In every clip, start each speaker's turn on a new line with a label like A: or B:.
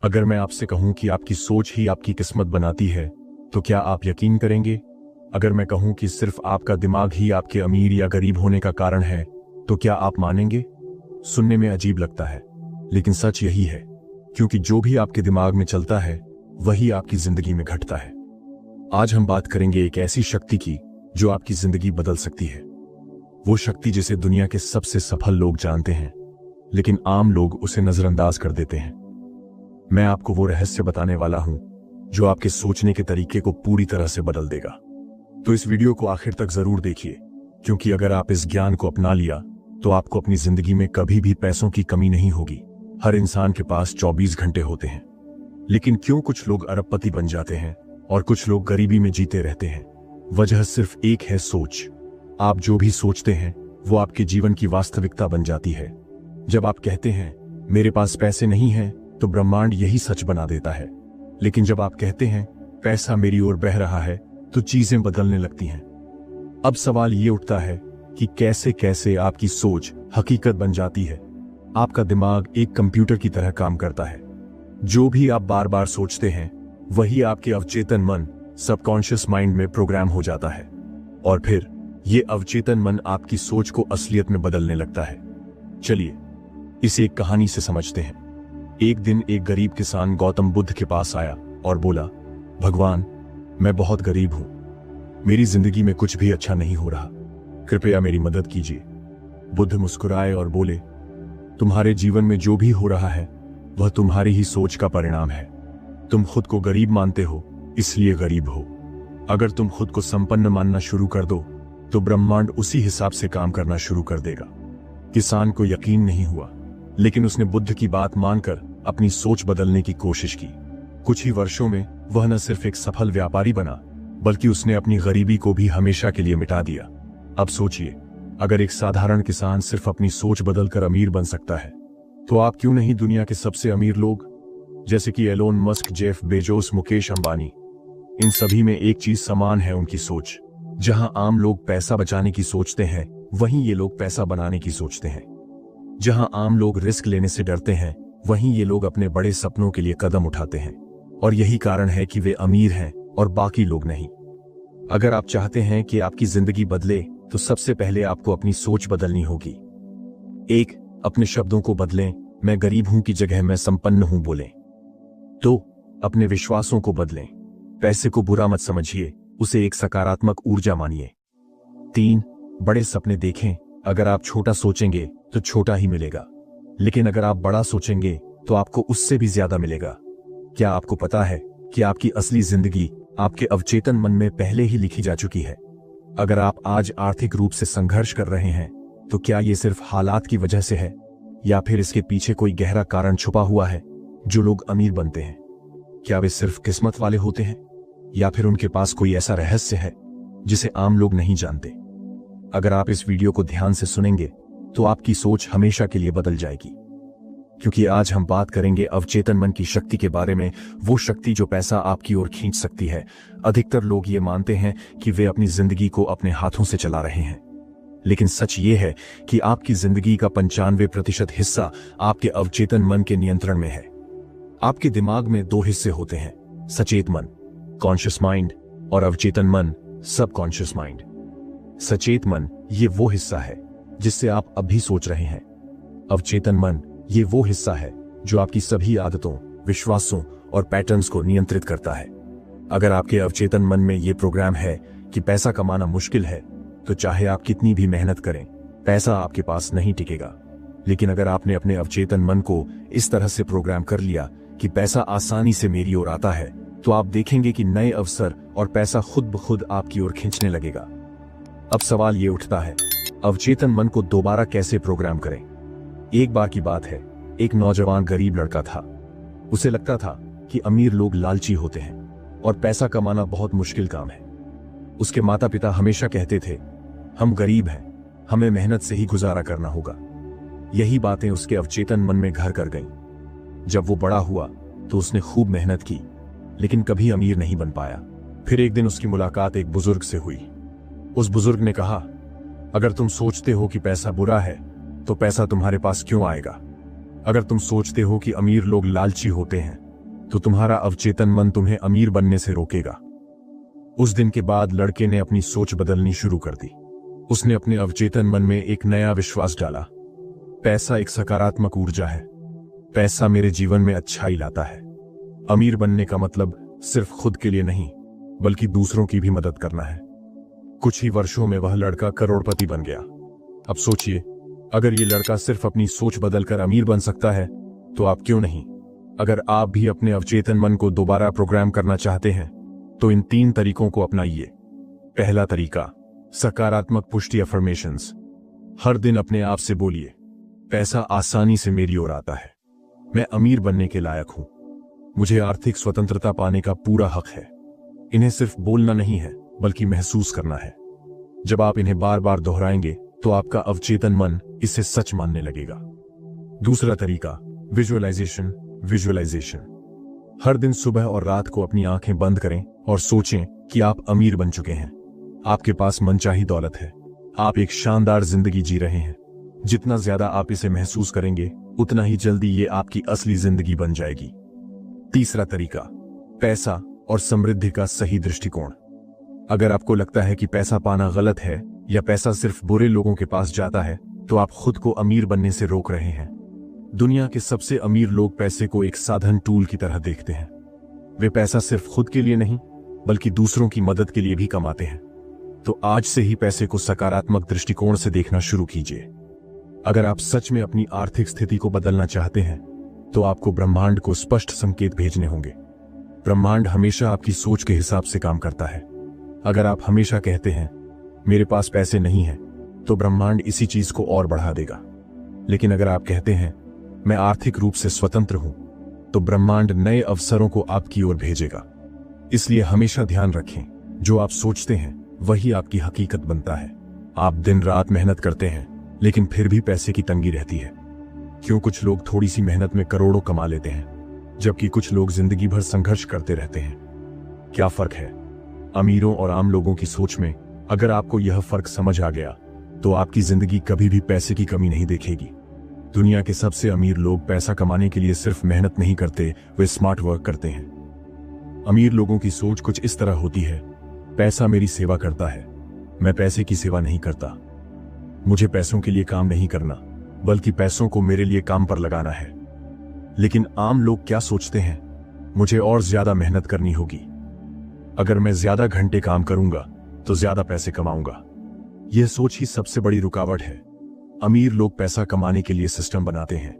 A: अगर मैं आपसे कहूं कि आपकी सोच ही आपकी किस्मत बनाती है, तो क्या आप यकीन करेंगे? अगर मैं कहूं कि सिर्फ आपका दिमाग ही आपके अमीर या गरीब होने का कारण है, तो क्या आप मानेंगे? सुनने में अजीब लगता है, लेकिन सच यही है, क्योंकि जो भी आपके दिमाग में चलता है, वही आपकी जिंदगी में घटता है। आज हम बात करेंगे एक ऐसी शक्ति की, जो आपकी जिंदगी बदल सकती है। वो शक्ति जिसे दुनिया के सबसे सफल लोग जानते हैं, लेकिन आम लोग उसे नजरअंदाज कर देते हैं। मैं आपको वो रहस्य बताने वाला हूं, जो आपके सोचने के तरीके को पूरी तरह से बदल देगा। तो इस वीडियो को आखिर तक जरूर देखिए, क्योंकि अगर आप इस ज्ञान को अपना लिया, तो आपको अपनी जिंदगी में कभी भी पैसों की कमी नहीं होगी। हर इंसान के पास 24 घंटे होते हैं, लेकिन क्यों कुछ लोग अरबपति बन जाते हैं और कुछ लोग गरीबी में जीते रहते हैं? वजह सिर्फ एक है, सोच। आप जो भी सोचते हैं, वो आपके जीवन की वास्तविकता बन जाती है। जब आप कहते हैं, मेरे पास पैसे नहीं हैं, तो ब्रह्मांड यही सच बना देता है। लेकिन जब आप कहते हैं, पैसा मेरी ओर बह रहा है, तो चीजें बदलने लगती हैं। अब सवाल ये उठता है कि कैसे कैसे आपकी सोच हकीकत बन जाती है। आपका दिमाग एक कंप्यूटर की तरह काम करता है। जो भी आप बार बार सोचते हैं, वही आपके अवचेतन मन, सबकॉन्शियस माइंड में प्रोग्राम हो जाता है, और फिर ये अवचेतन मन आपकी सोच को असलियत में बदलने लगता है। चलिए इसे एक कहानी से समझते हैं। एक दिन एक गरीब किसान गौतम बुद्ध के पास आया और बोला, भगवान, मैं बहुत गरीब हूं, मेरी जिंदगी में कुछ भी अच्छा नहीं हो रहा, कृपया मेरी मदद कीजिए। बुद्ध मुस्कुराए और बोले, तुम्हारे जीवन में जो भी हो रहा है, वह तुम्हारी ही सोच का परिणाम है। तुम खुद को गरीब मानते हो, इसलिए गरीब हो। अगर तुम खुद को संपन्न मानना शुरू कर दो, तो ब्रह्मांड उसी हिसाब से काम करना शुरू कर देगा। किसान को यकीन नहीं हुआ, लेकिन उसने बुद्ध की बात मानकर अपनी सोच बदलने की कोशिश की। कुछ ही वर्षों में वह न सिर्फ एक सफल व्यापारी बना, बल्कि उसने अपनी गरीबी को भी हमेशा के लिए मिटा दिया। अब सोचिए, अगर एक साधारण किसान सिर्फ अपनी सोच बदलकर अमीर बन सकता है, तो आप क्यों नहीं दुनिया के सबसे अमीर लोग, जैसे कि Elon Musk, Jeff Bezos, Mukesh Ambani. इन सभी में एक चीज समान है, उनकी सोच। जहां आम लोग पैसा बचाने की सोचते हैं, वहीं ये लोग पैसा बनाने की सोचते हैं। जहां आम लोग रिस्क लेने से डरते हैं, वहीं ये लोग अपने बड़े सपनों के लिए कदम उठाते हैं। और यही कारण है कि वे अमीर हैं और बाकी लोग नहीं। अगर आप चाहते हैं कि आपकी जिंदगी बदले, तो सबसे पहले आपको अपनी सोच बदलनी होगी। एक, अपने शब्दों को बदलें। मैं गरीब हूं की जगह मैं संपन्न हूं बोलें। दो, अपने विश्वासों को बदलें। पैसे को बुरा मत समझिए, उसे एक सकारात्मक ऊर्जा मानिए। तीन, बड़े सपने देखें। अगर आप छोटा सोचेंगे तो छोटा ही मिलेगा, लेकिन अगर आप बड़ा सोचेंगे तो आपको उससे भी ज्यादा मिलेगा। क्या आपको पता है कि आपकी असली जिंदगी आपके अवचेतन मन में पहले ही लिखी जा चुकी है? अगर आप आज आर्थिक रूप से संघर्ष कर रहे हैं, तो क्या ये सिर्फ हालात की वजह से है, या फिर इसके पीछे कोई गहरा कारण छुपा हुआ है? जो लोग अमीर बनते हैं, क्या वे सिर्फ किस्मत वाले होते हैं, या फिर उनके पास कोई ऐसा रहस्य है जिसे आम लोग नहीं जानते? अगर आप इस वीडियो को ध्यान से सुनेंगे, तो आपकी सोच हमेशा के लिए बदल जाएगी। क्योंकि आज हम बात करेंगे अवचेतन मन की शक्ति के बारे में, वो शक्ति जो पैसा आपकी ओर खींच सकती है। अधिकतर लोग ये मानते हैं कि वे अपनी जिंदगी को अपने हाथों से चला रहे हैं, लेकिन सच ये है कि आपकी जिंदगी का 95% हिस्सा आपके अवचेतन मन के नियंत्रण में है। आपके दिमाग में दो हिस्से होते हैं, सचेत मन, कॉन्शियस माइंड, और अवचेतन मन, सबकॉन्शियस माइंड। सचेत मन ये वो हिस्सा है जिससे आप अभी सोच रहे हैं। अवचेतन मन ये वो हिस्सा है जो आपकी सभी आदतों, विश्वासों और पैटर्न्स को नियंत्रित करता है। अगर आपके अवचेतन मन में ये प्रोग्राम है कि पैसा कमाना मुश्किल है, तो चाहे आप कितनी भी मेहनत करें, पैसा आपके पास नहीं टिकेगा। लेकिन अगर आपने अपने अवचेतन मन को इस तरह से प्रोग्राम कर लिया कि पैसा आसानी से मेरी ओर आता है, तो आप देखेंगे कि नए अवसर और पैसा खुद ब खुद आपकी ओर खींचने लगेगा। अब सवाल ये उठता है, अवचेतन मन को दोबारा कैसे प्रोग्राम करें? एक बार की बात है, एक नौजवान गरीब लड़का था। उसे लगता था कि अमीर लोग लालची होते हैं और पैसा कमाना बहुत मुश्किल काम है। उसके माता पिता हमेशा कहते थे, हम गरीब हैं, हमें मेहनत से ही गुजारा करना होगा। यही बातें उसके अवचेतन मन में घर कर गईं। जब वो बड़ा हुआ तो उसने खूब मेहनत की, लेकिन कभी अमीर नहीं बन पाया। फिर एक दिन उसकी मुलाकात एक बुजुर्ग से हुई। उस बुजुर्ग ने कहा, अगर तुम सोचते हो कि पैसा बुरा है, तो पैसा तुम्हारे पास क्यों आएगा? अगर तुम सोचते हो कि अमीर लोग लालची होते हैं, तो तुम्हारा अवचेतन मन तुम्हें अमीर बनने से रोकेगा। उस दिन के बाद लड़के ने अपनी सोच बदलनी शुरू कर दी। उसने अपने अवचेतन मन में एक नया विश्वास डाला। पैसा एक सकारात्मक ऊर्जा है। पैसा मेरे जीवन में अच्छाई लाता है। अमीर बनने का मतलब सिर्फ खुद के लिए नहीं, बल्कि दूसरों की भी मदद करना है। कुछ ही वर्षों में वह लड़का करोड़पति बन गया। अब सोचिए, अगर ये लड़का सिर्फ अपनी सोच बदलकर अमीर बन सकता है, तो आप क्यों नहीं? अगर आप भी अपने अवचेतन मन को दोबारा प्रोग्राम करना चाहते हैं, तो इन 3 तरीकों को अपनाइए। पहला तरीका, सकारात्मक पुष्टि अफर्मेशंस। हर दिन अपने आप से बोलिए, पैसा आसानी से मेरी ओर आता है। मैं अमीर बनने के लायक हूं। मुझे आर्थिक स्वतंत्रता पाने का पूरा हक है। इन्हें सिर्फ बोलना नहीं है, बल्कि महसूस करना है। जब आप इन्हें बार बार दोहराएंगे, तो आपका अवचेतन मन इसे सच मानने लगेगा। दूसरा तरीका, विजुअलाइजेशन। हर दिन सुबह और रात को अपनी आंखें बंद करें और सोचें कि आप अमीर बन चुके हैं। आपके पास मनचाही दौलत है। आप एक शानदार जिंदगी जी रहे हैं। जितना ज्यादा आप इसे महसूस करेंगे, उतना ही जल्दी ये आपकी असली जिंदगी बन जाएगी। तीसरा तरीका, पैसा और समृद्धि का सही दृष्टिकोण। अगर आपको लगता है कि पैसा पाना गलत है या पैसा सिर्फ बुरे लोगों के पास जाता है, तो आप खुद को अमीर बनने से रोक रहे हैं। दुनिया के सबसे अमीर लोग पैसे को एक साधन, टूल की तरह देखते हैं। वे पैसा सिर्फ खुद के लिए नहीं, बल्कि दूसरों की मदद के लिए भी कमाते हैं। तो आज से ही पैसे को सकारात्मक दृष्टिकोण से देखना शुरू कीजिए। अगर आप सच में अपनी आर्थिक स्थिति को बदलना चाहते हैं, तो आपको ब्रह्मांड को स्पष्ट संकेत भेजने होंगे। ब्रह्मांड हमेशा आपकी सोच के हिसाब से काम करता है। अगर आप हमेशा कहते हैं, मेरे पास पैसे नहीं हैं, तो ब्रह्मांड इसी चीज को और बढ़ा देगा। लेकिन अगर आप कहते हैं, मैं आर्थिक रूप से स्वतंत्र हूं, तो ब्रह्मांड नए अवसरों को आपकी ओर भेजेगा। इसलिए हमेशा ध्यान रखें, जो आप सोचते हैं वही आपकी हकीकत बनता है। आप दिन रात मेहनत करते हैं, लेकिन फिर भी पैसे की तंगी रहती है। क्यों कुछ लोग थोड़ी सी मेहनत में करोड़ों कमा लेते हैं, जबकि कुछ लोग जिंदगी भर संघर्ष करते रहते हैं? क्या फर्क है अमीरों और आम लोगों की सोच में? अगर आपको यह फर्क समझ आ गया, तो आपकी जिंदगी कभी भी पैसे की कमी नहीं देखेगी। दुनिया के सबसे अमीर लोग पैसा कमाने के लिए सिर्फ मेहनत नहीं करते, वे स्मार्ट वर्क करते हैं। अमीर लोगों की सोच कुछ इस तरह होती है, पैसा मेरी सेवा करता है, मैं पैसे की सेवा नहीं करता। मुझे पैसों के लिए काम नहीं करना, बल्कि पैसों को मेरे लिए काम पर लगाना है। लेकिन आम लोग क्या सोचते हैं? मुझे और ज्यादा मेहनत करनी होगी। अगर मैं ज्यादा घंटे काम करूंगा, तो ज्यादा पैसे कमाऊंगा। यह सोच ही सबसे बड़ी रुकावट है। अमीर लोग पैसा कमाने के लिए सिस्टम बनाते हैं,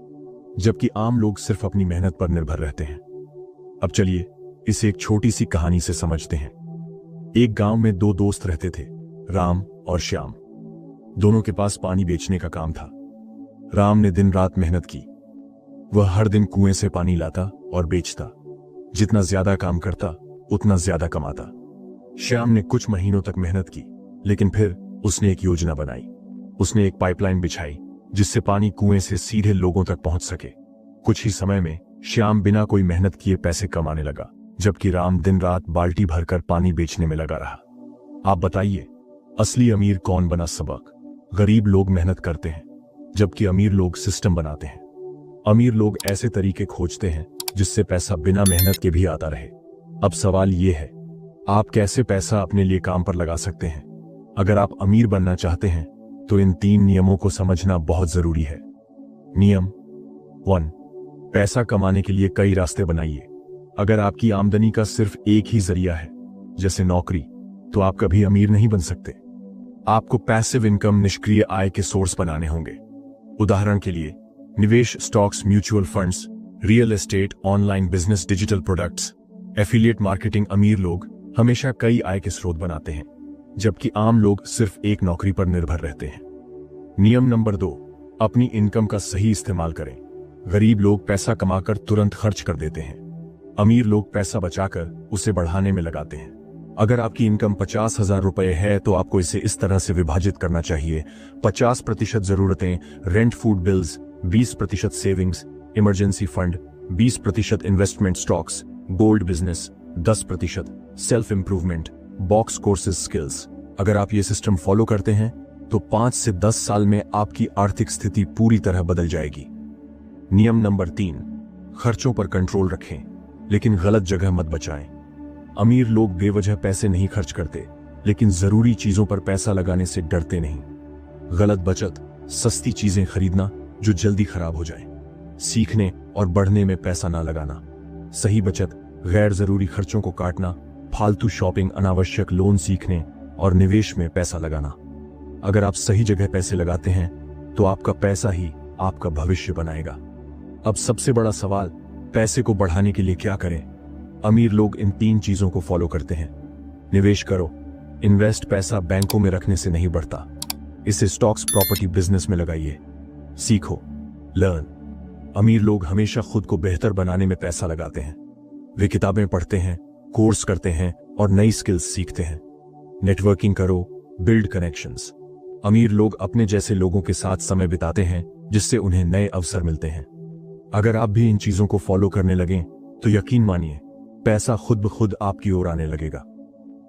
A: जबकि आम लोग सिर्फ अपनी मेहनत पर निर्भर रहते हैं। अब चलिए इसे एक छोटी सी कहानी से समझते हैं। एक गांव में 2 दोस्त रहते थे, राम और श्याम। दोनों के पास पानी बेचने का काम था। राम ने दिन रात मेहनत की। वह हर दिन कुएं से पानी लाता और बेचता। जितना ज्यादा काम करता, उतना ज्यादा कमाता। श्याम ने कुछ महीनों तक मेहनत की, लेकिन फिर उसने एक योजना बनाई। उसने एक पाइपलाइन बिछाई, जिससे पानी कुएं से सीधे लोगों तक पहुंच सके। कुछ ही समय में श्याम बिना कोई मेहनत किए पैसे कमाने लगा, जबकि राम दिन रात बाल्टी भरकर पानी बेचने में लगा रहा। आप बताइए, असली अमीर कौन बना? सबक। गरीब लोग मेहनत करते हैं, जबकि अमीर लोग सिस्टम बनाते हैं। अमीर लोग ऐसे तरीके खोजते हैं जिससे पैसा बिना मेहनत के भी आता रहे। अब सवाल ये है, आप कैसे पैसा अपने लिए काम पर लगा सकते हैं? अगर आप अमीर बनना चाहते हैं, तो इन 3 नियमों को समझना बहुत जरूरी है। नियम 1, पैसा कमाने के लिए कई रास्ते बनाइए। अगर आपकी आमदनी का सिर्फ एक ही जरिया है, जैसे नौकरी, तो आप कभी अमीर नहीं बन सकते। आपको पैसिव इनकम, निष्क्रिय आय के सोर्स बनाने होंगे। उदाहरण के लिए निवेश, stocks, mutual funds, real estate, online business, digital products, affiliate marketing. अमीर लोग हमेशा कई आय के स्रोत बनाते हैं, जबकि आम लोग सिर्फ एक नौकरी पर निर्भर रहते हैं। नियम नंबर 2, अपनी इनकम का सही इस्तेमाल करें। गरीब लोग पैसा कमाकर तुरंत खर्च कर देते हैं। अमीर लोग पैसा बचाकर उसे बढ़ाने में लगाते हैं। अगर आपकी इनकम 50,000 रुपए है, तो आपको इसे इस तरह से विभाजित करना चाहिए: 50% जरूरतें, rent, food bills, 20% savings, emergency fund, 20% investment, stocks, gold, business, 10% self improvement, box courses, skills. अगर आप ये सिस्टम फॉलो करते हैं, तो 5 से 10 साल में आपकी आर्थिक स्थिति पूरी तरह बदल जाएगी। नियम नंबर 3, खर्चों पर कंट्रोल रखें। लेकिन गलत जगह मत बचाएं। अमीर लोग बेवजह पैसे नहीं खर्च करते, लेकिन जरूरी चीजों पर पैसा लगाने से डरते नहीं। गलत बचत, सस्ती चीजें खरीदना जो जल्दी खराब हो जाए। सीखने और बढ़ने में पैसा ना लगाना। सही बचत, गैर जरूरी खर्चों को काटना, फालतू शॉपिंग, अनावश्यक लोन सीखने और निवेश में पैसा लगाना। अगर आप सही जगह पैसे लगाते हैं तो आपका पैसा ही आपका भविष्य बनाएगा। अब सबसे बड़ा सवाल, पैसे को बढ़ाने के लिए क्या करें? अमीर लोग इन 3 चीजों को फॉलो करते हैं। निवेश करो। इन्वेस्ट, पैसा बैंकों में रखने से नहीं बढ़ता, इसे स्टॉक्स, प्रॉपर्टी, बिजनेस में लगाइए। सीखो, लर्न। अमीर लोग हमेशा खुद को बेहतर बनाने में पैसा लगाते हैं। वे किताबें पढ़ते हैं, कोर्स करते हैं और नई स्किल्स सीखते हैं। नेटवर्किंग करो, बिल्ड कनेक्शंस। अमीर लोग अपने जैसे लोगों के साथ समय बिताते हैं जिससे उन्हें नए अवसर मिलते हैं। अगर आप भी इन चीजों को फॉलो करने लगें तो यकीन मानिए पैसा खुद ब खुद आपकी ओर आने लगेगा।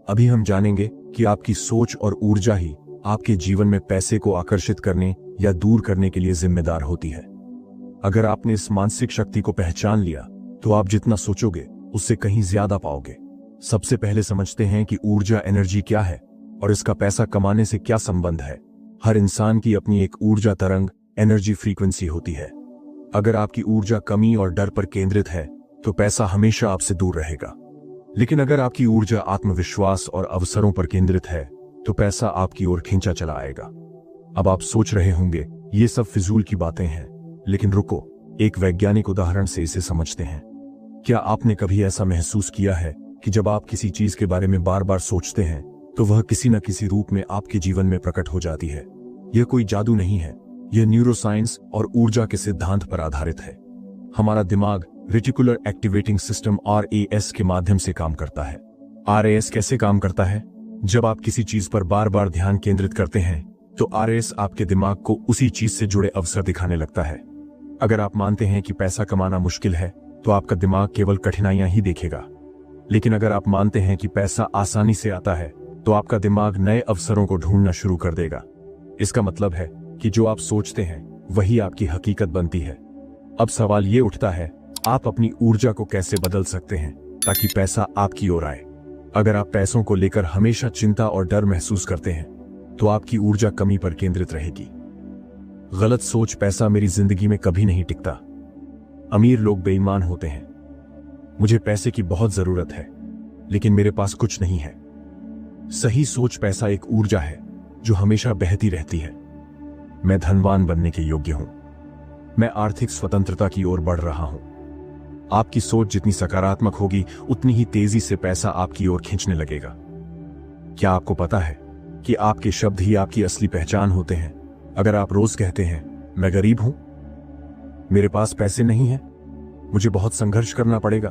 A: अभी हम जानेंगे कि आपकी सोच और ऊर्जा ही आपके जीवन में पैसे को आकर्षित करने या दूर करने के लिए जिम्मेदार होती है। अगर आपने इस मानसिक शक्ति को पहचान लिया तो आप जितना सोचोगे उससे कहीं ज्यादा पाओगे। सबसे पहले समझते हैं कि ऊर्जा, एनर्जी क्या है और इसका पैसा कमाने से क्या संबंध है। हर इंसान की अपनी एक ऊर्जा तरंग, एनर्जी फ्रीक्वेंसी होती है। अगर आपकी ऊर्जा कमी और डर पर केंद्रित है तो पैसा हमेशा आपसे दूर रहेगा। लेकिन अगर आपकी ऊर्जा आत्मविश्वास और अवसरों पर केंद्रित है तो पैसा आपकी ओर खींचा चला आएगा। अब आप सोच रहे होंगे ये सब फिजूल की बातें हैं, लेकिन रुको, एक वैज्ञानिक उदाहरण से इसे समझते हैं। क्या आपने कभी ऐसा महसूस किया है कि जब आप किसी चीज के बारे में बार बार सोचते हैं तो वह किसी न किसी रूप में आपके जीवन में प्रकट हो जाती है? यह कोई जादू नहीं है, यह न्यूरोसाइंस और ऊर्जा के सिद्धांत पर आधारित है। हमारा दिमाग रेटिकुलर एक्टिवेटिंग सिस्टम RAS के माध्यम से काम करता है। RAS कैसे काम करता है? जब आप किसी चीज पर बार बार ध्यान केंद्रित करते हैं तो RAS आपके दिमाग को उसी चीज से जुड़े अवसर दिखाने लगता है। अगर आप मानते हैं कि पैसा कमाना मुश्किल है तो आपका दिमाग केवल कठिनाइयां ही देखेगा। लेकिन अगर आप मानते हैं कि पैसा आसानी से आता है तो आपका दिमाग नए अवसरों को ढूंढना शुरू कर देगा। इसका मतलब है कि जो आप सोचते हैं वही आपकी हकीकत बनती है। अब सवाल ये उठता है, आप अपनी ऊर्जा को कैसे बदल सकते हैं ताकि पैसा आपकी ओर आए? अगर आप पैसों को लेकर हमेशा चिंता और डर महसूस करते हैं तो आपकी ऊर्जा कमी पर केंद्रित रहेगी। गलत सोच, पैसा मेरी जिंदगी में कभी नहीं टिकता। अमीर लोग बेईमान होते हैं। मुझे पैसे की बहुत जरूरत है लेकिन मेरे पास कुछ नहीं है। सही सोच, पैसा एक ऊर्जा है जो हमेशा बहती रहती है। मैं धनवान बनने के योग्य हूं। मैं आर्थिक स्वतंत्रता की ओर बढ़ रहा हूं। आपकी सोच जितनी सकारात्मक होगी उतनी ही तेजी से पैसा आपकी ओर खींचने लगेगा। क्या आपको पता है कि आपके शब्द ही आपकी असली पहचान होते हैं? अगर आप रोज कहते हैं मैं गरीब हूं, मेरे पास पैसे नहीं हैं, मुझे बहुत संघर्ष करना पड़ेगा,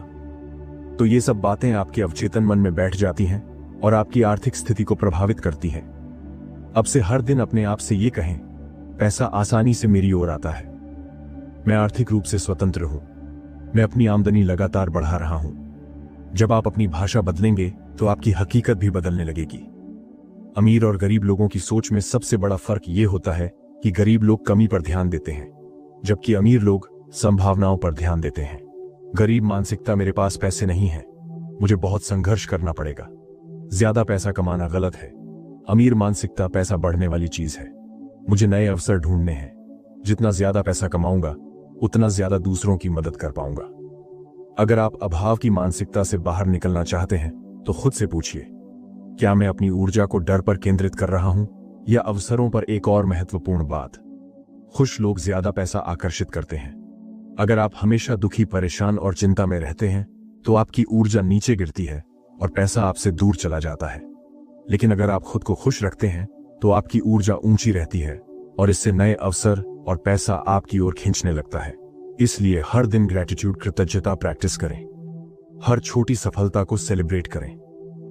A: तो ये सब बातें आपके अवचेतन मन में बैठ जाती हैं और आपकी आर्थिक स्थिति को प्रभावित करती हैं। अब से हर दिन अपने आप से ये कहें, पैसा आसानी से मेरी ओर आता है, मैं आर्थिक रूप से स्वतंत्र हूं, मैं अपनी आमदनी लगातार बढ़ा रहा हूं। जब आप अपनी भाषा बदलेंगे तो आपकी हकीकत भी बदलने लगेगी। अमीर और गरीब लोगों की सोच में सबसे बड़ा फर्क यह होता है कि गरीब लोग कमी पर ध्यान देते हैं जबकि अमीर लोग संभावनाओं पर ध्यान देते हैं। गरीब मानसिकता, मेरे पास पैसे नहीं है, मुझे बहुत संघर्ष करना पड़ेगा, ज्यादा पैसा कमाना गलत है। अमीर मानसिकता, पैसा बढ़ने वाली चीज है, मुझे नए अवसर ढूंढने हैं, जितना ज्यादा पैसा कमाऊंगा उतना ज्यादा दूसरों की मदद कर पाऊंगा। अगर आप अभाव की मानसिकता से बाहर निकलना चाहते हैं तो खुद से पूछिए, क्या मैं अपनी ऊर्जा को डर पर केंद्रित कर रहा हूं या अवसरों पर? एक और महत्वपूर्ण बात, खुश लोग ज्यादा पैसा आकर्षित करते हैं। अगर आप हमेशा दुखी, परेशान और चिंता में रहते हैं तो आपकी ऊर्जा नीचे गिरती है और पैसा आपसे दूर चला जाता है। लेकिन अगर आप खुद को खुश रखते हैं तो आपकी ऊर्जा ऊंची रहती है और इससे नए अवसर और पैसा आपकी ओर खींचने लगता है। इसलिए हर दिन ग्रेटिट्यूड, कृतज्ञता प्रैक्टिस करें। हर छोटी सफलता को सेलिब्रेट करें।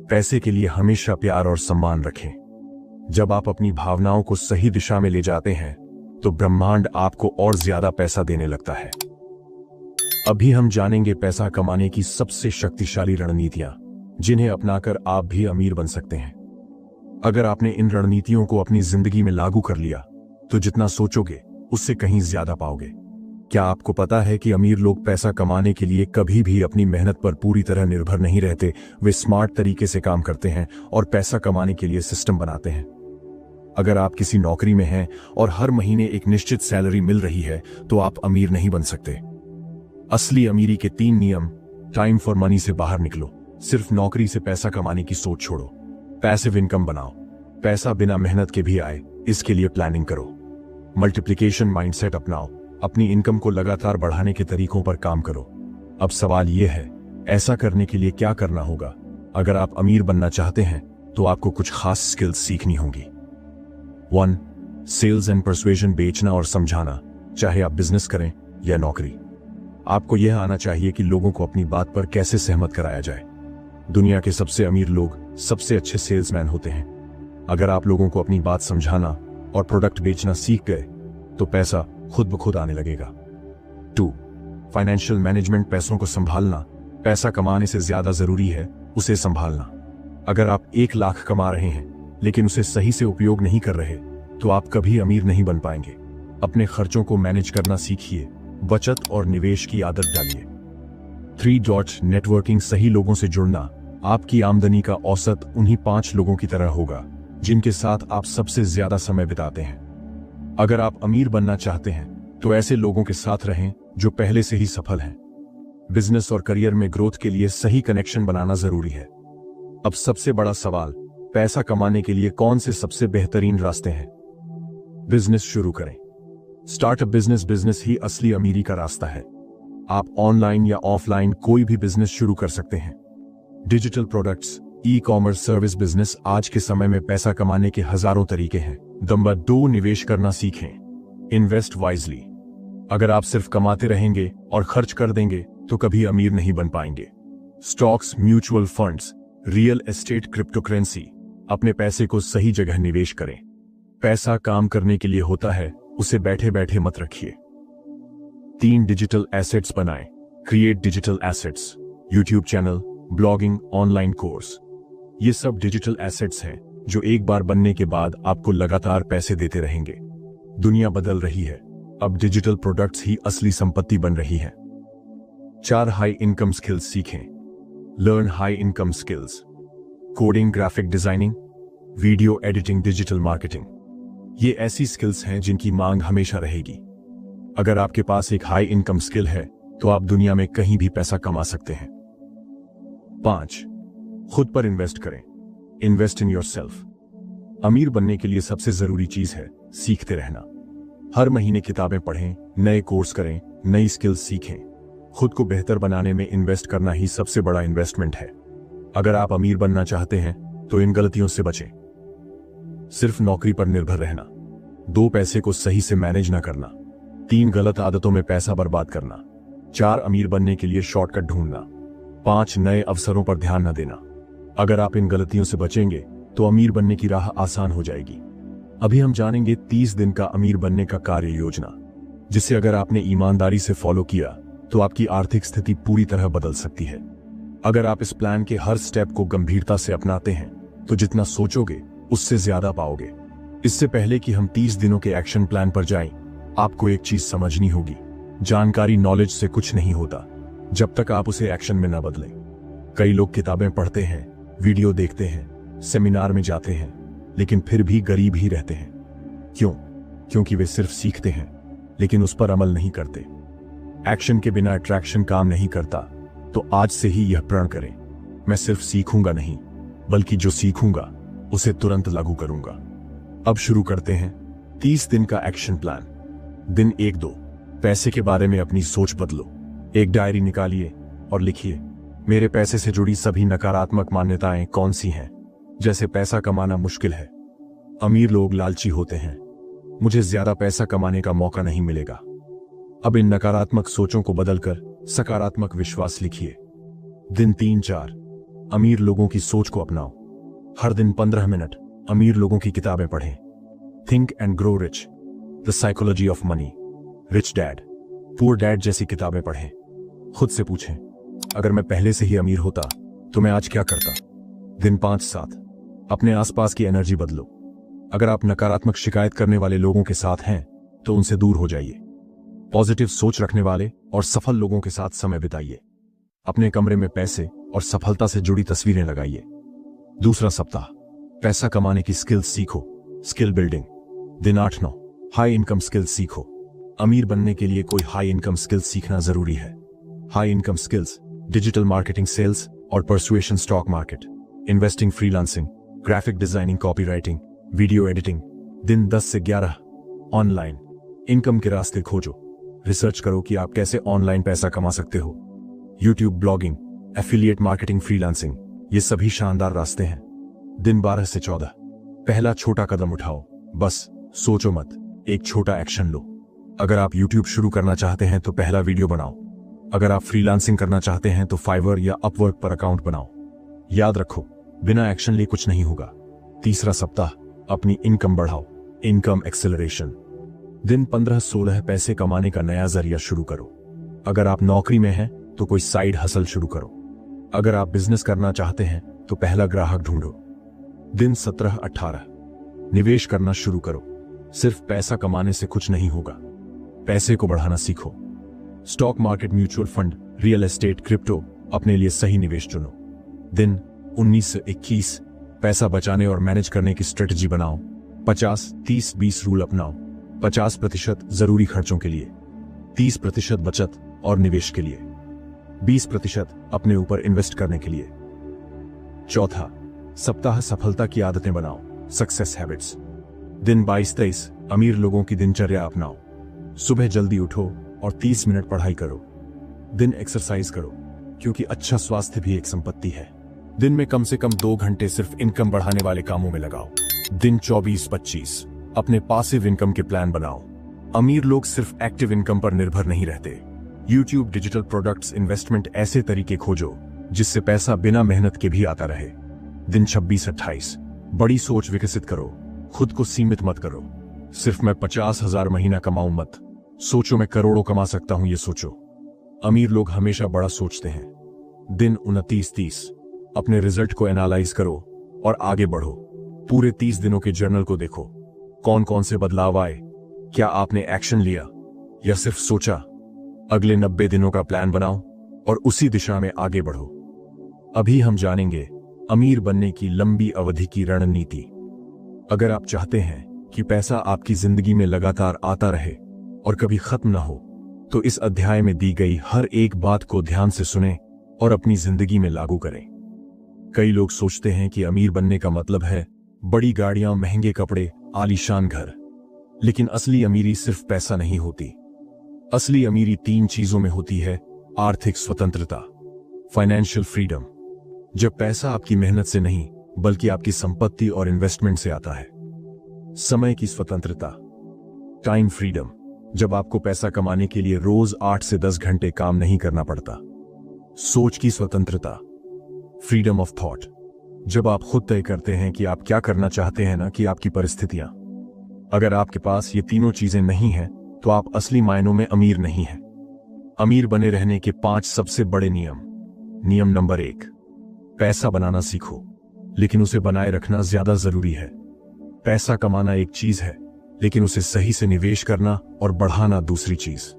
A: पैसे के लिए हमेशा प्यार और सम्मान रखें। जब आप अपनी भावनाओं को सही दिशा में ले जाते हैं तो ब्रह्मांड आपको और ज्यादा पैसा देने लगता है। अभी हम जानेंगे पैसा कमाने की सबसे शक्तिशाली रणनीतियां, जिन्हें अपनाकर आप भी अमीर बन सकते हैं। अगर आपने इन रणनीतियों को अपनी जिंदगी में लागू कर लिया तो जितना सोचोगे उससे कहीं ज्यादा पाओगे। क्या आपको पता है कि अमीर लोग पैसा कमाने के लिए कभी भी अपनी मेहनत पर पूरी तरह निर्भर नहीं रहते। वे स्मार्ट तरीके से काम करते हैं और पैसा कमाने के लिए सिस्टम बनाते हैं। अगर आप किसी नौकरी में हैं और हर महीने एक निश्चित सैलरी मिल रही है तो आप अमीर नहीं बन सकते। असली अमीरी के 3 नियम। टाइम फॉर मनी से बाहर निकलो। सिर्फ नौकरी से पैसा कमाने की सोच छोड़ो। पैसिव इनकम बनाओ। पैसा बिना मेहनत के भी आए, इसके लिए प्लानिंग करो। मल्टीप्लिकेशन माइंडसेट अपनाओ। अपनी इनकम को लगातार बढ़ाने के तरीकों पर काम करो। अब सवाल यह है, ऐसा करने के लिए क्या करना होगा? अगर आप अमीर बनना चाहते हैं तो आपको कुछ खास स्किल्स सीखनी होंगी। 1. सेल्स एंड परसुएजन, बेचना और समझाना। चाहे आप बिजनेस करें या नौकरी, आपको यह आना चाहिए कि लोगों को अपनी बात पर कैसे सहमत कराया जाए। दुनिया के सबसे अमीर लोग सबसे अच्छे सेल्समैन होते हैं। अगर आप लोगों को अपनी बात समझाना और प्रोडक्ट बेचना सीख गए तो पैसा खुद ब खुद आने लगेगा। 2. फाइनेंशियल मैनेजमेंट, पैसों को संभालना। पैसा कमाने से ज्यादा जरूरी है उसे संभालना। अगर आप 1 लाख कमा रहे हैं लेकिन उसे सही से उपयोग नहीं कर रहे तो आप कभी अमीर नहीं बन पाएंगे। अपने खर्चों को मैनेज करना सीखिए। बचत और निवेश की आदत डालिए। 3. नेटवर्किंग, सही लोगों से जुड़ना। आपकी आमदनी का औसत उन्हीं 5 लोगों की तरह होगा जिनके साथ आप सबसे ज्यादा समय बिताते हैं। अगर आप अमीर बनना चाहते हैं तो ऐसे लोगों के साथ रहें जो पहले से ही सफल हैं। बिजनेस और करियर में ग्रोथ के लिए सही कनेक्शन बनाना जरूरी है। अब सबसे बड़ा सवाल, पैसा कमाने के लिए कौन से सबसे बेहतरीन रास्ते हैं? बिजनेस शुरू करें। स्टार्टअप बिजनेस, बिजनेस ही असली अमीरी का रास्ता है। आप ऑनलाइन या ऑफलाइन कोई भी बिजनेस शुरू कर सकते हैं। Digital products, e commerce, service business, आज के समय में पैसा कमाने के हजारों तरीके हैं। नंबर 2, निवेश करना सीखें। Invest wisely. अगर आप सिर्फ कमाते रहेंगे और खर्च कर देंगे तो कभी अमीर नहीं बन पाएंगे। Stocks, mutual funds, real estate, crypto currency, अपने पैसे को सही जगह निवेश करें। पैसा काम करने के लिए होता है, उसे बैठे बैठे मत रखिए। 3. डिजिटल एसेट्स बनाएं। Create digital assets. YouTube channel, blogging, online course, ये सब डिजिटल एसेट्स हैं जो एक बार बनने के बाद आपको लगातार पैसे देते रहेंगे। दुनिया बदल रही है, अब डिजिटल प्रोडक्ट्स ही असली संपत्ति बन रही हैं। 4. हाई इनकम स्किल्स सीखें। Learn high income skills. Coding, graphic designing, video editing, digital marketing, ये ऐसी स्किल्स हैं जिनकी मांग हमेशा रहेगी। अगर आपके पास एक हाई इनकम स्किल है तो आप दुनिया में कहीं भी पैसा कमा सकते हैं। 5. खुद पर इन्वेस्ट करें। Invest in yourself. अमीर बनने के लिए सबसे जरूरी चीज है सीखते रहना। हर महीने किताबें पढ़ें, नए कोर्स करें, नई स्किल्स सीखें। खुद को बेहतर बनाने में इन्वेस्ट करना ही सबसे बड़ा इन्वेस्टमेंट है। अगर आप अमीर बनना चाहते हैं तो इन गलतियों से बचें। सिर्फ नौकरी पर निर्भर रहना। 2. पैसे को सही से मैनेज न करना। 3. गलत आदतों में पैसा बर्बाद करना। 4. अमीर बनने के लिए शॉर्टकट ढूंढना। 5. नए अवसरों पर ध्यान न देना। अगर आप इन गलतियों से बचेंगे तो अमीर बनने की राह आसान हो जाएगी। अभी हम जानेंगे 30 दिन का अमीर बनने का कार्य योजना, जिसे अगर आपने ईमानदारी से फॉलो किया तो आपकी आर्थिक स्थिति पूरी तरह बदल सकती है। अगर आप इस प्लान के हर स्टेप को गंभीरता से अपनाते हैं तो जितना सोचोगे उससे ज्यादा पाओगे। इससे पहले कि हम 30 दिनों के एक्शन प्लान पर जाएं, आपको एक चीज समझनी होगी, जानकारी, नॉलेज से कुछ नहीं होता जब तक आप उसे एक्शन में न बदलें। कई लोग किताबें पढ़ते हैं, वीडियो देखते हैं, सेमिनार में जाते हैं, लेकिन फिर भी गरीब ही रहते हैं। क्यों? क्योंकि वे सिर्फ सीखते हैं लेकिन उस पर अमल नहीं करते। एक्शन के बिना अट्रैक्शन काम नहीं करता। तो आज से ही यह प्रण करें, मैं सिर्फ सीखूंगा नहीं बल्कि जो सीखूंगा उसे तुरंत लागू करूंगा। अब शुरू करते हैं 30 दिन का एक्शन प्लान। दिन 1-2, पैसे के बारे में अपनी सोच बदलो। एक डायरी निकालिए और लिखिए, मेरे पैसे से जुड़ी सभी नकारात्मक मान्यताएं कौन सी हैं? जैसे पैसा कमाना मुश्किल है, अमीर लोग लालची होते हैं, मुझे ज्यादा पैसा कमाने का मौका नहीं मिलेगा। अब इन नकारात्मक सोचों को बदलकर सकारात्मक विश्वास लिखिए। दिन 3-4, अमीर लोगों की सोच को अपनाओ। हर दिन 15 मिनट अमीर लोगों की किताबें पढ़ें। Think and grow rich, the psychology of money, rich dad, poor dad जैसी किताबें पढ़ें। खुद से पूछें, अगर मैं पहले से ही अमीर होता तो मैं आज क्या करता? दिन 5-7, अपने आसपास की एनर्जी बदलो। अगर आप नकारात्मक शिकायत करने वाले लोगों के साथ हैं तो उनसे दूर हो जाइए। पॉजिटिव सोच रखने वाले और सफल लोगों के साथ समय बिताइए। अपने कमरे में पैसे और सफलता से जुड़ी तस्वीरें लगाइए। दूसरा सप्ताह, पैसा कमाने की स्किल्स सीखो। Skill building. दिन 8-9, हाई इनकम स्किल्स सीखो। अमीर बनने के लिए कोई हाई इनकम स्किल्स सीखना जरूरी है। High income skills, digital marketing, sales और persuasion, stock market, investing, freelancing, graphic designing, copywriting, video editing. दिन 10 से 11, ऑनलाइन इनकम के रास्ते खोजो। रिसर्च करो कि आप कैसे ऑनलाइन पैसा कमा सकते हो। YouTube, blogging, affiliate marketing, freelancing, ये सभी शानदार रास्ते हैं। दिन 12 से 14, पहला छोटा कदम उठाओ। बस सोचो मत, एक छोटा एक्शन लो। अगर आप यूट्यूब शुरू करना चाहते हैं तो पहला वीडियो बनाओ। अगर आप फ्रीलांसिंग करना चाहते हैं तो फाइवर या अपवर्क पर अकाउंट बनाओ। याद रखो, बिना एक्शन लिए कुछ नहीं होगा। तीसरा सप्ताह, अपनी इनकम बढ़ाओ। Income acceleration. दिन 15-16, पैसे कमाने का नया जरिया शुरू करो। अगर आप नौकरी में हैं तो कोई साइड हसल शुरू करो। अगर आप बिजनेस करना चाहते हैं तो पहला ग्राहक ढूंढो। दिन 17-18, निवेश करना शुरू करो। सिर्फ पैसा कमाने से कुछ नहीं होगा, पैसे को बढ़ाना सीखो। Stock market, mutual fund, real estate, crypto, अपने लिए सही निवेश चुनो। दिन 19 से 21, पैसा बचाने और मैनेज करने की स्ट्रेटजी बनाओ। 50-30-20 रूल अपनाओ। 50% जरूरी खर्चों के लिए, 30% बचत और निवेश के लिए, 20% अपने ऊपर इन्वेस्ट करने के लिए। चौथा सप्ताह, सफलता की आदतें बनाओ। Success habits. दिन 22-23, अमीर लोगों की दिनचर्या अपनाओ। सुबह जल्दी उठो और 30 मिनट पढ़ाई करो। दिन एक्सरसाइज करो, क्योंकि अच्छा स्वास्थ्य भी एक संपत्ति है। दिन में कम से कम 2 घंटे सिर्फ इनकम बढ़ाने वाले कामों में लगाओ। दिन 24-25, अपने पासिव इनकम के प्लान बनाओ। अमीर लोग सिर्फ एक्टिव इनकम पर निर्भर नहीं रहते। यूट्यूब, डिजिटल प्रोडक्ट्स, इन्वेस्टमेंट, ऐसे तरीके खोजो जिससे पैसा बिना मेहनत के भी आता रहे। दिन 26-28, बड़ी सोच विकसित करो। खुद को सीमित मत करो। सिर्फ मैं 50,000 महीना कमाऊं मत सोचो, मैं करोड़ों कमा सकता हूं ये सोचो। अमीर लोग हमेशा बड़ा सोचते हैं। दिन 29-30, अपने रिजल्ट को एनालाइज करो और आगे बढ़ो। पूरे 30 दिनों के जर्नल को देखो। कौन कौन से बदलाव आए, क्या आपने एक्शन लिया या सिर्फ सोचा। अगले 90 दिनों का प्लान बनाओ और उसी दिशा में आगे बढ़ो। अभी हम जानेंगे अमीर बनने की लंबी अवधि की रणनीति। अगर आप चाहते हैं कि पैसा आपकी जिंदगी में लगातार आता रहे और कभी खत्म ना हो, तो इस अध्याय में दी गई हर एक बात को ध्यान से सुनें और अपनी जिंदगी में लागू करें। कई लोग सोचते हैं कि अमीर बनने का मतलब है बड़ी गाड़ियां, महंगे कपड़े, आलीशान घर। लेकिन असली अमीरी सिर्फ पैसा नहीं होती। असली अमीरी 3 चीजों में होती है। आर्थिक स्वतंत्रता, फाइनेंशियल फ्रीडम, जब पैसा आपकी मेहनत से नहीं बल्कि आपकी संपत्ति और इन्वेस्टमेंट से आता है। समय की स्वतंत्रता, टाइम फ्रीडम, जब आपको पैसा कमाने के लिए रोज 8 से 10 घंटे काम नहीं करना पड़ता। सोच की स्वतंत्रता, फ्रीडम ऑफ थॉट, जब आप खुद तय करते हैं कि आप क्या करना चाहते हैं, ना कि आपकी परिस्थितियां। अगर आपके पास ये तीनों चीजें नहीं हैं, तो आप असली मायनों में अमीर नहीं हैं। अमीर बने रहने के 5 सबसे बड़े नियम। नियम नंबर 1, पैसा बनाना सीखो, लेकिन उसे बनाए रखना ज्यादा जरूरी है। पैसा कमाना एक चीज है, लेकिन उसे सही से निवेश करना और बढ़ाना दूसरी चीज।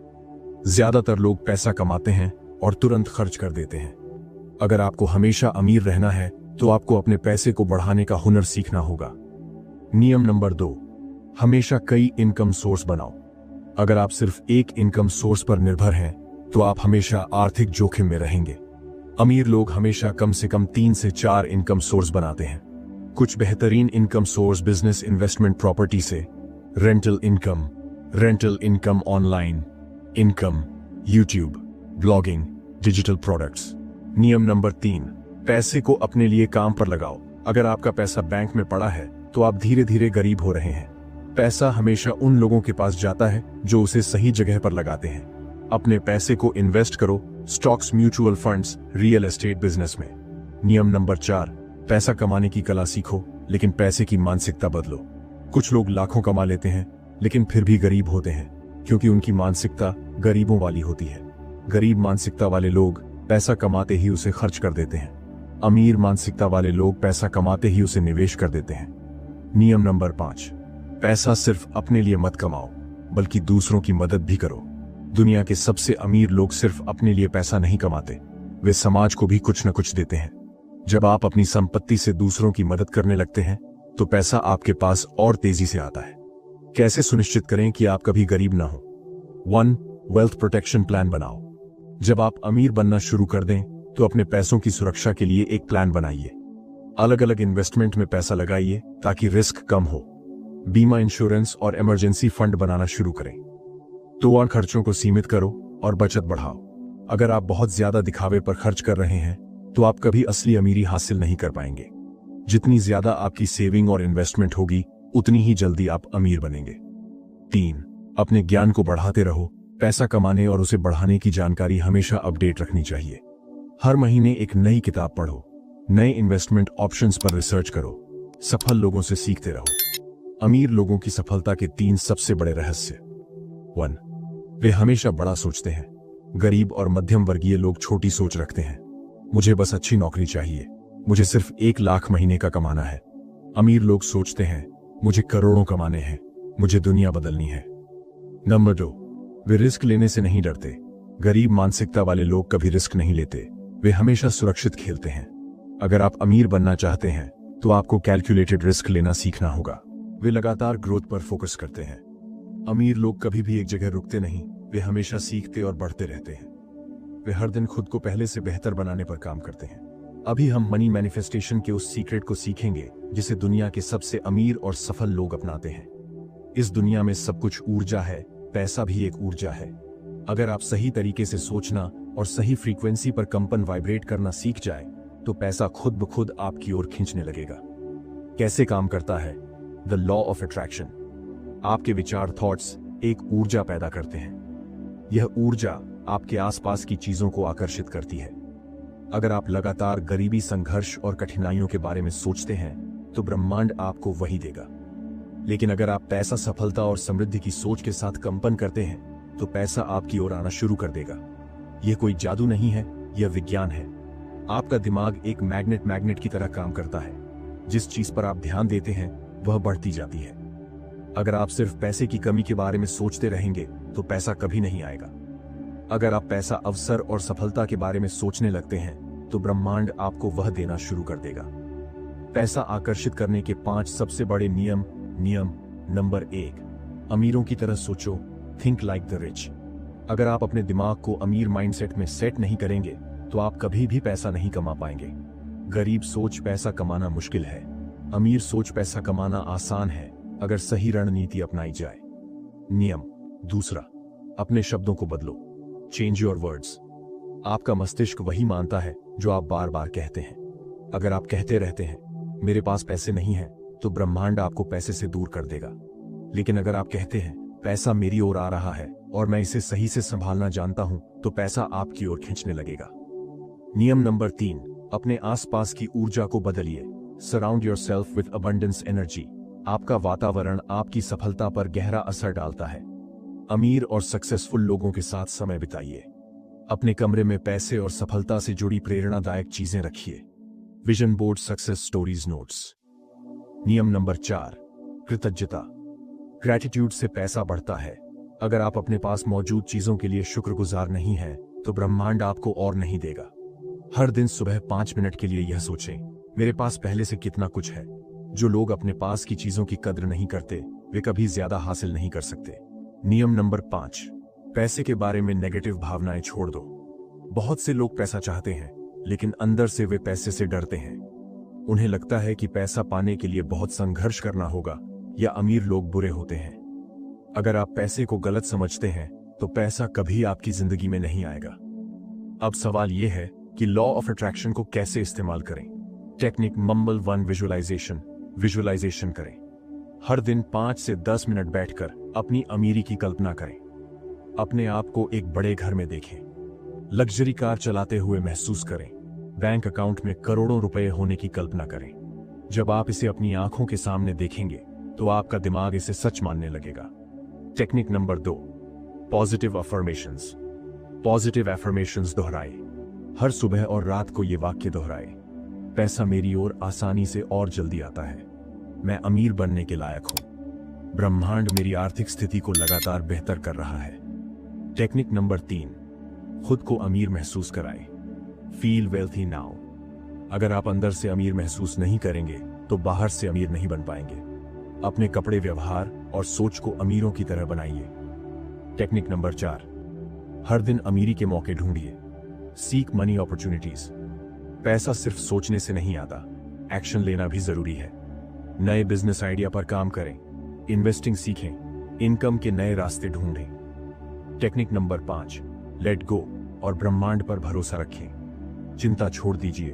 A: ज्यादातर लोग पैसा कमाते हैं और तुरंत खर्च कर देते हैं। अगर आपको हमेशा अमीर रहना है तो आपको अपने पैसे को बढ़ाने का हुनर सीखना होगा। नियम नंबर 2, हमेशा कई इनकम सोर्स बनाओ। अगर आप सिर्फ एक इनकम सोर्स पर निर्भर हैं तो आप हमेशा आर्थिक जोखिम में रहेंगे। अमीर लोग हमेशा कम से कम 3 से 4 इनकम सोर्स बनाते हैं। कुछ बेहतरीन income source business, investment, property से, rental income, online income, YouTube, blogging, digital products. नियम नंबर 3, पैसे को अपने लिए काम पर लगाओ। अगर आपका पैसा बैंक में पड़ा है तो आप धीरे धीरे गरीब हो रहे हैं। पैसा हमेशा उन लोगों के पास जाता है जो उसे सही जगह पर लगाते हैं। अपने पैसे को इन्वेस्ट करो, stocks, mutual funds, real estate, business में। नियम नंबर 4, पैसा कमाने की कला सीखो, लेकिन पैसे की मानसिकता बदलो। कुछ लोग लाखों कमा लेते हैं लेकिन फिर भी गरीब होते हैं, क्योंकि उनकी मानसिकता गरीबों वाली होती है। गरीब मानसिकता वाले लोग पैसा कमाते ही उसे खर्च कर देते हैं। अमीर मानसिकता वाले लोग पैसा कमाते ही उसे निवेश कर देते हैं। नियम नंबर 5, पैसा सिर्फ अपने लिए मत कमाओ, बल्कि दूसरों की मदद भी करो। दुनिया के सबसे अमीर लोग सिर्फ अपने लिए पैसा नहीं कमाते, वे समाज को भी कुछ न कुछ देते हैं। जब आप अपनी संपत्ति से दूसरों की मदद करने लगते हैं तो पैसा आपके पास और तेजी से आता है। कैसे सुनिश्चित करें कि आप कभी गरीब ना हो? 1. वेल्थ प्रोटेक्शन प्लान बनाओ। जब आप अमीर बनना शुरू कर दें तो अपने पैसों की सुरक्षा के लिए एक प्लान बनाइए। अलग अलग इन्वेस्टमेंट में पैसा लगाइए ताकि रिस्क कम हो। बीमा, इंश्योरेंस और इमरजेंसी फंड बनाना शुरू करें। तो और खर्चों को सीमित करो और बचत बढ़ाओ। अगर आप बहुत ज्यादा दिखावे पर खर्च कर रहे हैं तो आप कभी असली अमीरी हासिल नहीं कर पाएंगे। जितनी ज्यादा आपकी सेविंग और इन्वेस्टमेंट होगी उतनी ही जल्दी आप अमीर बनेंगे। 3. अपने ज्ञान को बढ़ाते रहो। पैसा कमाने और उसे बढ़ाने की जानकारी हमेशा अपडेट रखनी चाहिए। हर महीने एक नई किताब पढ़ो, नए इन्वेस्टमेंट ऑप्शंस पर रिसर्च करो, सफल लोगों से सीखते रहो। अमीर लोगों की सफलता के 3 सबसे बड़े रहस्य। 1. वे हमेशा बड़ा सोचते हैं। गरीब और मध्यम वर्गीय लोग छोटी सोच रखते हैं। मुझे बस अच्छी नौकरी चाहिए, मुझे सिर्फ 1 लाख महीने का कमाना है। अमीर लोग सोचते हैं, मुझे करोड़ों कमाने हैं, मुझे दुनिया बदलनी है। नंबर 2. वे रिस्क लेने से नहीं डरते। गरीब मानसिकता वाले लोग कभी रिस्क नहीं लेते, वे हमेशा सुरक्षित खेलते हैं। अगर आप अमीर बनना चाहते हैं तो आपको कैलकुलेटेड रिस्क लेना सीखना होगा। वे लगातार ग्रोथ पर फोकस करते हैं। अमीर लोग कभी भी एक जगह रुकते नहीं, वे हमेशा सीखते और बढ़ते रहते हैं। वे हर दिन खुद को पहले से बेहतर बनाने पर काम करते हैं। अभी हम मनी मैनिफेस्टेशन के उस सीक्रेट को सीखेंगे जिसे दुनिया के सबसे अमीर और सफल लोग अपनाते हैं। इस दुनिया में सब कुछ ऊर्जा है, पैसा भी एक ऊर्जा है। अगर आप सही तरीके से सोचना और सही फ्रीक्वेंसी पर कंपन वाइब्रेट करना सीख जाए तो पैसा खुद ब खुद आपकी ओर खींचने लगेगा। कैसे काम करता है? The law of attraction. आपके विचार, थॉट्स एक ऊर्जा पैदा करते हैं। यह ऊर्जा आपके आसपास की चीजों को आकर्षित करती है। अगर आप लगातार गरीबी, संघर्ष और कठिनाइयों के बारे में सोचते हैं तो ब्रह्मांड आपको वही देगा। लेकिन अगर आप पैसा, सफलता और समृद्धि की सोच के साथ कंपन करते हैं तो पैसा आपकी ओर आना शुरू कर देगा। यह कोई जादू नहीं है, यह विज्ञान है। आपका दिमाग एक मैग्नेट की तरह काम करता है। जिस चीज पर आप ध्यान देते हैं वह बढ़ती जाती है। अगर आप सिर्फ पैसे की कमी के बारे में सोचते रहेंगे तो पैसा कभी नहीं आएगा। अगर आप पैसा, अवसर और सफलता के बारे में सोचने लगते हैं तो ब्रह्मांड आपको वह देना शुरू कर देगा। पैसा आकर्षित करने के 5 सबसे बड़े नियम। नंबर 1, अमीरों की तरह सोचो। Think like the rich. अगर आप अपने दिमाग को अमीर माइंडसेट में सेट नहीं करेंगे तो आप कभी भी पैसा नहीं कमा पाएंगे। गरीब सोच पैसा कमाना मुश्किल है, अमीर सोच पैसा कमाना आसान है अगर सही रणनीति अपनाई जाए। नियम 2, अपने शब्दों को बदलो। Change your words. आपका मस्तिष्क वही मानता है जो आप बार बार कहते हैं। अगर आप कहते रहते हैं मेरे पास पैसे नहीं है तो ब्रह्मांड आपको पैसे से दूर कर देगा। लेकिन अगर आप कहते हैं पैसा मेरी ओर आ रहा है और मैं इसे सही से संभालना जानता हूं तो पैसा आपकी ओर खींचने लगेगा। नियम नंबर 3, अपने आसपास की ऊर्जा को बदलिए। Surround yourself with abundance energy. आपका वातावरण आपकी सफलता पर गहरा असर डालता है। अमीर और सक्सेसफुल लोगों के साथ समय बिताइए। अपने कमरे में पैसे और सफलता से जुड़ी प्रेरणादायक चीजें रखिए। Vision board, success stories, notes. नियम नंबर 4, कृतज्ञता। ग्रैटिट्यूड से पैसा बढ़ता है। अगर आप अपने पास मौजूद चीजों के लिए शुक्रगुजार नहीं हैं तो ब्रह्मांड आपको और नहीं देगा। हर दिन सुबह 5 मिनट के लिए यह सोचें, मेरे पास पहले से कितना कुछ है। जो लोग अपने पास की चीजों की कद्र नहीं करते वे कभी ज्यादा हासिल नहीं कर सकते। नियम नंबर 5, पैसे के बारे में नेगेटिव भावनाएं छोड़ दो। बहुत से लोग पैसा चाहते हैं लेकिन अंदर से वे पैसे से डरते हैं। उन्हें लगता है कि पैसा पाने के लिए बहुत संघर्ष करना होगा या अमीर लोग बुरे होते हैं। अगर आप पैसे को गलत समझते हैं तो पैसा कभी आपकी जिंदगी में नहीं आएगा। अब सवाल यह है कि लॉ ऑफ अट्रैक्शन को कैसे इस्तेमाल करें। Technique number 1, visualisation. विजुअलाइजेशन करें। हर दिन 5 से 10 मिनट बैठकर अपनी अमीरी की कल्पना करें। अपने आप को एक बड़े घर में देखें, लग्जरी कार चलाते हुए महसूस करें, बैंक अकाउंट में करोड़ों रुपए होने की कल्पना करें। जब आप इसे अपनी आंखों के सामने देखेंगे तो आपका दिमाग इसे सच मानने लगेगा। Technique number 2, positive affirmations. Positive affirmations दोहराए। हर सुबह और रात को ये वाक्य दोहराए, पैसा मेरी ओर आसानी से और जल्दी आता है, मैं अमीर बनने के लायक हूं, ब्रह्मांड मेरी आर्थिक स्थिति को लगातार बेहतर कर रहा है। टेक्निक नंबर 3, खुद को अमीर महसूस कराएं। Feel wealthy now. अगर आप अंदर से अमीर महसूस नहीं करेंगे तो बाहर से अमीर नहीं बन पाएंगे। अपने कपड़े, व्यवहार और सोच को अमीरों की तरह बनाइए। टेक्निक नंबर 4, हर दिन अमीरी के मौके ढूंढिए। Seek money opportunities. पैसा सिर्फ सोचने से नहीं आता, एक्शन लेना भी जरूरी है। नए बिजनेस आइडिया पर काम करें, इन्वेस्टिंग सीखें, इनकम के नए रास्ते ढूंढें। टेक्निक नंबर 5, लेट गो और ब्रह्मांड पर भरोसा रखें। चिंता छोड़ दीजिए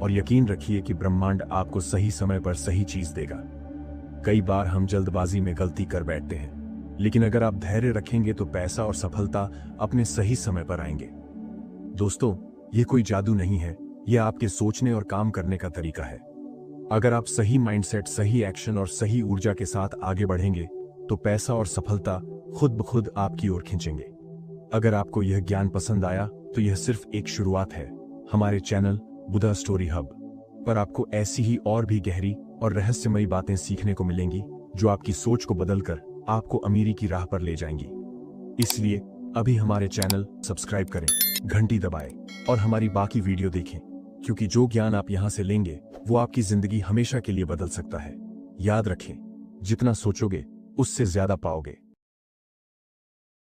A: और यकीन रखिए कि ब्रह्मांड आपको सही समय पर सही चीज देगा। कई बार हम जल्दबाजी में गलती कर बैठते हैं, लेकिन अगर आप धैर्य रखेंगे तो पैसा और सफलता अपने सही समय पर आएंगे। दोस्तों, ये कोई जादू नहीं है, यह आपके सोचने और काम करने का तरीका है। अगर आप सही माइंडसेट, सही एक्शन और सही ऊर्जा के साथ आगे बढ़ेंगे तो पैसा और सफलता खुद ब खुद आपकी ओर खींचेंगे। अगर आपको यह ज्ञान पसंद आया तो यह सिर्फ एक शुरुआत है। हमारे चैनल बुधा स्टोरी हब पर आपको ऐसी ही और भी गहरी और रहस्यमयी बातें सीखने को मिलेंगी जो आपकी सोच को बदलकर आपको अमीरी की राह पर ले जाएंगी। इसलिए अभी हमारे चैनल सब्सक्राइब करें, घंटी दबाएं और हमारी बाकी वीडियो देखें, क्योंकि जो ज्ञान आप यहां से लेंगे वो आपकी जिंदगी हमेशा के लिए बदल सकता है। याद रखें, जितना सोचोगे उससे ज्यादा पाओगे।